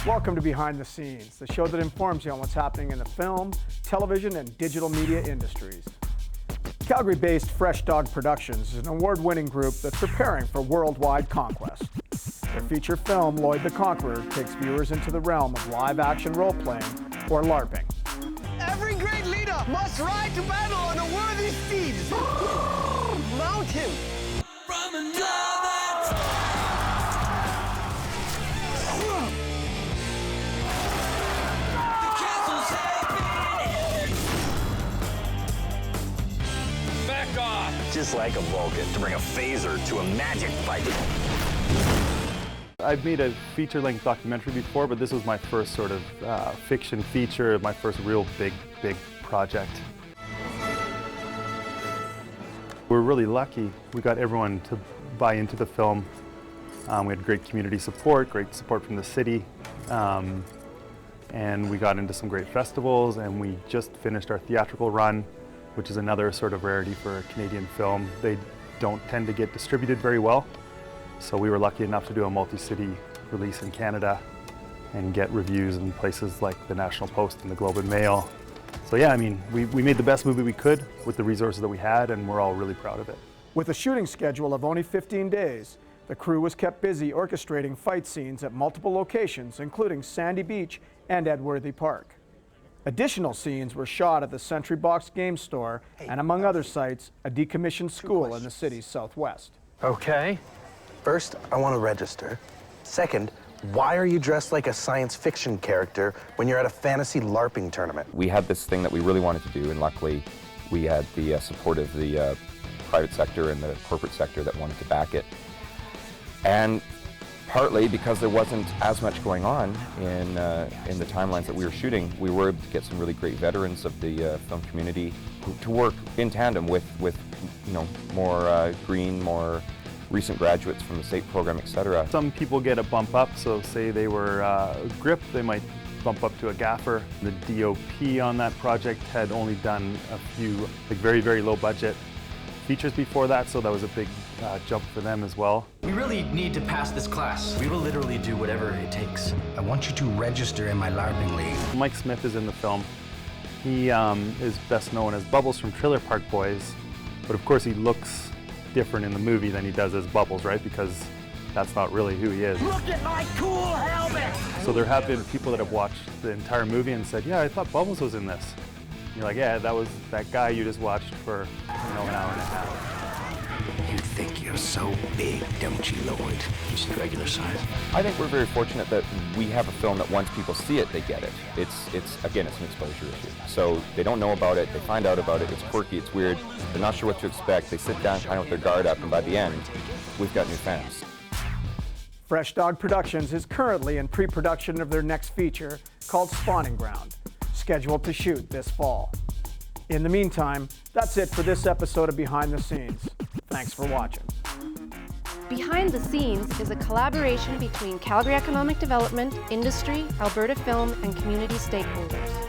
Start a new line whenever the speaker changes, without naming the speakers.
Welcome to Behind the Scenes, the show that informs you on what's happening in the film, television, and digital media industries. Calgary-based Fresh Dog Productions is an award-winning group that's preparing for worldwide conquest. Their feature film, LLoyd the Conqueror, takes viewers into the realm of live-action role-playing, or LARPing.
Every great leader must ride to battle on a worthy steed. Mount him. From another
Back off!
Just like a Vulcan to bring a phaser to a magic fight.
I've made a feature-length documentary before, but this was my first sort of fiction feature, my first real big project. We're really lucky. We got everyone to buy into the film. We had great community support, great support from the city, and we got into some great festivals, and we just finished our theatrical run, which is another sort of rarity for a Canadian film. They don't tend to get distributed very well. So we were lucky enough to do a multi-city release in Canada and get reviews in places like the National Post and the Globe and Mail. So yeah, I mean, we made the best movie we could with the resources that we had, and we're all really proud of it.
With a shooting schedule of only 15 days, the crew was kept busy orchestrating fight scenes at multiple locations, including Sandy Beach and Edworthy Park. Additional scenes were shot at the Century Box Game Store and, among other sites, a decommissioned school in the city's southwest.
Okay.
First, I want to register. Second, why are you dressed like a science fiction character when you're at a fantasy LARPing tournament?
We had this thing that we really wanted to do, and luckily we had the support of the private sector and the corporate sector that wanted to back it. And partly because there wasn't as much going on in the timelines that we were shooting, we were able to get some really great veterans of the film community to work in tandem with you know, more green, more recent graduates from the state program, etc.
Some people get a bump up, so say they were grip, they might bump up to a gaffer. The DOP on that project had only done a few like very low budget features before that, so that was a big jump for them as well.
We really need to pass this class. We will literally do whatever it takes.
I want you to register in my LARPing league.
Mike Smith is in the film. He is best known as Bubbles from Trailer Park Boys, but of course he looks different in the movie than he does as Bubbles, right? Because that's not really who he is.
Look at my cool helmet!
So there have been people that have watched the entire movie and said, yeah, I thought Bubbles was in this. And you're like, yeah, that was that guy you just watched for, you know, an hour and a half.
You think you're so big, don't you, LLoyd?
Just regular size.
I think we're very fortunate that we have a film that once people see it, they get it. It's again, it's an exposure issue. So they don't know about it, they find out about it, it's quirky, it's weird, they're not sure what to expect, they sit down kind of with their guard up, and by the end, we've got new fans.
Fresh Dog Productions is currently in pre-production of their next feature called Spawning Ground, scheduled to shoot this fall. In the meantime, that's it for this episode of Behind the Scenes. Thanks for watching.
Behind the Scenes is a collaboration between Calgary Economic Development, industry, Alberta Film, and community stakeholders.